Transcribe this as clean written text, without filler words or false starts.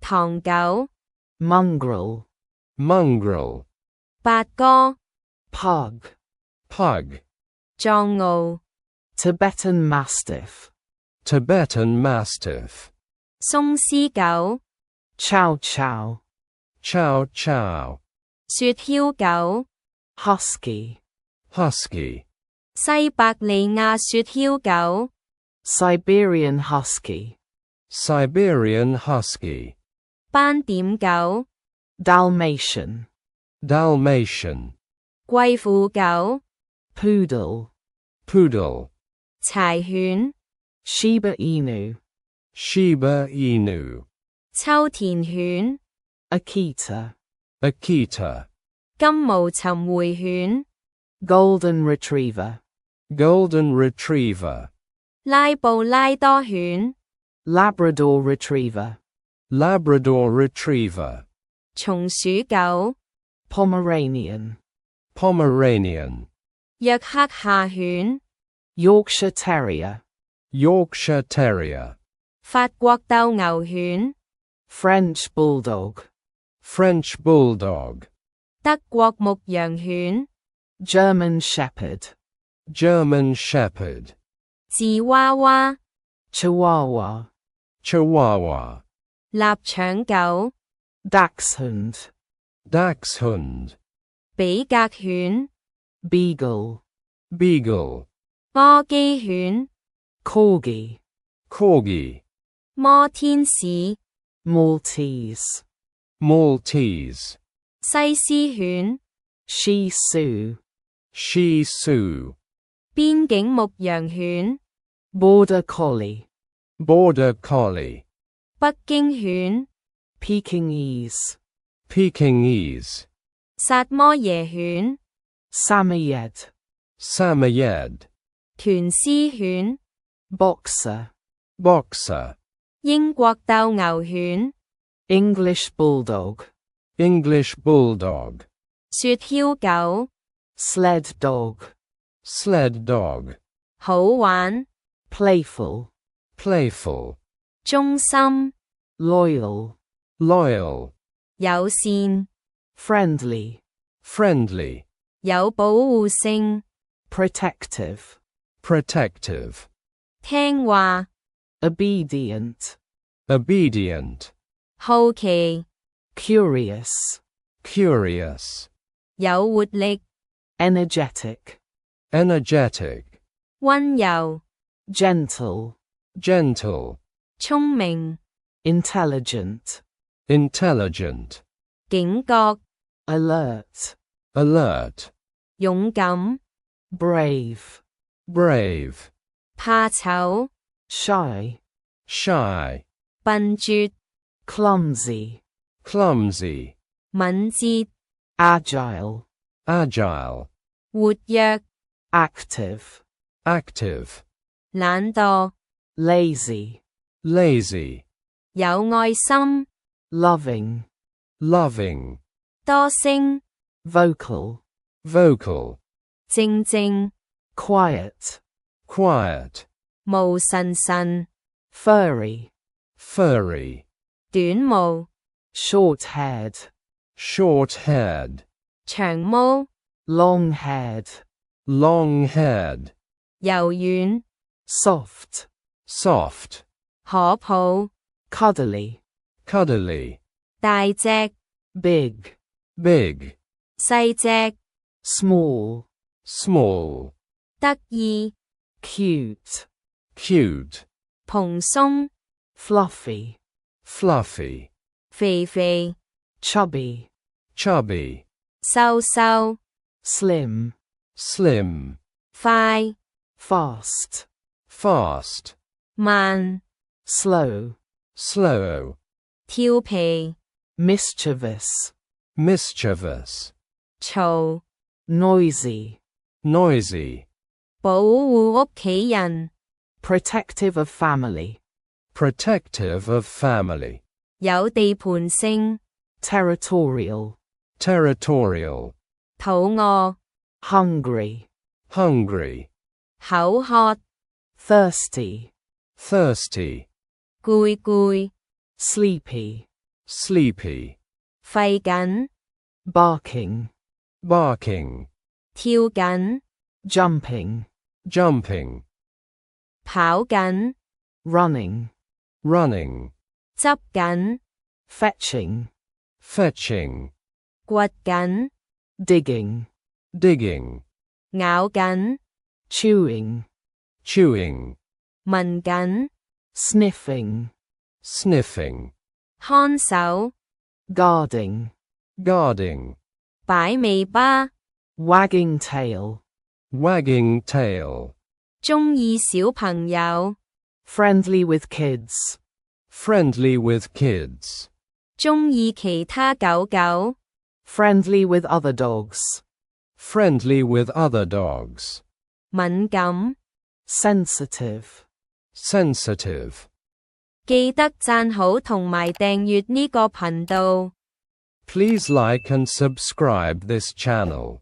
唐狗 Mongrel, Mongrel, 八哥 Pug, Pug, 藏獒 Tibetan Mastiff, Tibetan Mastiff, 鬆獅狗 Chow Chow, Chow Chow, 雪橇狗 Husky, Husky, 西伯利亞雪橇狗 Siberian Husky, Siberian Husky, 斑點狗 Dalmatian, Dalmatian, 貴婦狗 Poodle, Poodle, 柴犬 Shiba Inu, Shiba Inu, 秋田犬 Akita, Akita, 金毛尋回犬 Golden Retriever, Golden Retriever, 拉布拉多犬 Labrador Retriever, Labrador Retriever, 松鼠狗 Pomeranian, Pomeranian, 約克夏犬 Yorkshire Terrier, Yorkshire Terrier, 法國鬥牛犬 French Bulldog, French Bulldog, 德國牧羊犬 German Shepherd, German Shepherd, 芝娃娃 Chihuahua, Chihuahua, 臘腸狗 Dachshund, Dachshund, 比格犬 Beagle, Beagle, 柯基犬 Corgi, Corgi, 摩天使 Maltese, Maltese, 西施犬 Shih Tzu, Shih Tzu, 邊境牧羊犬 Border Collie, Border Collie, 北京犬 Pekingese, Pekingese, 薩摩耶犬 Samoyed, Samoyed, 屯獅犬 Boxer, Boxer, 英國鬥牛犬 English Bulldog, English Bulldog, 雪橇狗 Sled Dog, Sled Dog, 好玩 Playful, Playful, 忠心 Loyal, Loyal, 友善 Friendly, Friendly, 有保護性 Protective, Protective, 聽話 Obedient, Obedient, 好奇 Curious, Curious, 有活力 Energetic, Energetic, 溫柔 Gentle, Gentle, 聰明 Intelligent, Intelligent, 警覺 Alert, Alert, 勇敢 Brave, Brave, 怕醜 Shy, Shy, 笨拙 Clumsy, Clumsy, 敏捷 Agile, Agile, 活躍 Active, Active, 懶惰 Lazy, Lazy, 有愛心 Loving, Loving, 多聲 Vocal, Vocal, 靜靜 Quiet, Quiet, 毛神神 Furry, Furry, 短毛 Short-haired, Short-haired, 長毛 Long-haired, Long-haired, 柔軟 Soft, Soft, 可抱 Cuddly, Cuddly, 大隻 Big, Big, 細隻 Small, Small, 得意 Cute, Cute, 蓬鬆 Fluffy, Fluffy, 肥肥 Chubby, Chubby, 瘦瘦 Slim, Slim, 快 Fast, Fast, 慢 Slow, Slow, 調皮 Mischievous, Mischievous, 嘈 Noisy, Noisy, 保護屋企人 Protective of family, Protective of family, 有地盤性 Territorial, Territorial, 肚餓 Hungry, Hungry, 口渴 Thirsty, Thirsty, 攰攰 Sleepy, sleepy, 吠緊 barking, barking, 跳緊 jumping, jumping, 跑緊 running, running, 執緊 fetching, fetching, 掘緊 digging, digging, 咬緊 chewing, chewing, 聞緊 sniffing, sniffing, 看守 guarding, guarding, 擺尾巴 wagging tail, wagging tail, 鍾意小朋友 friendly with kids, friendly with kids, 鍾意其他狗狗 friendly with other dogs, friendly with other dogs, 敏感 sensitive. sensitive. 記得讚好同埋訂閱呢個頻道。 Please like and subscribe this channel.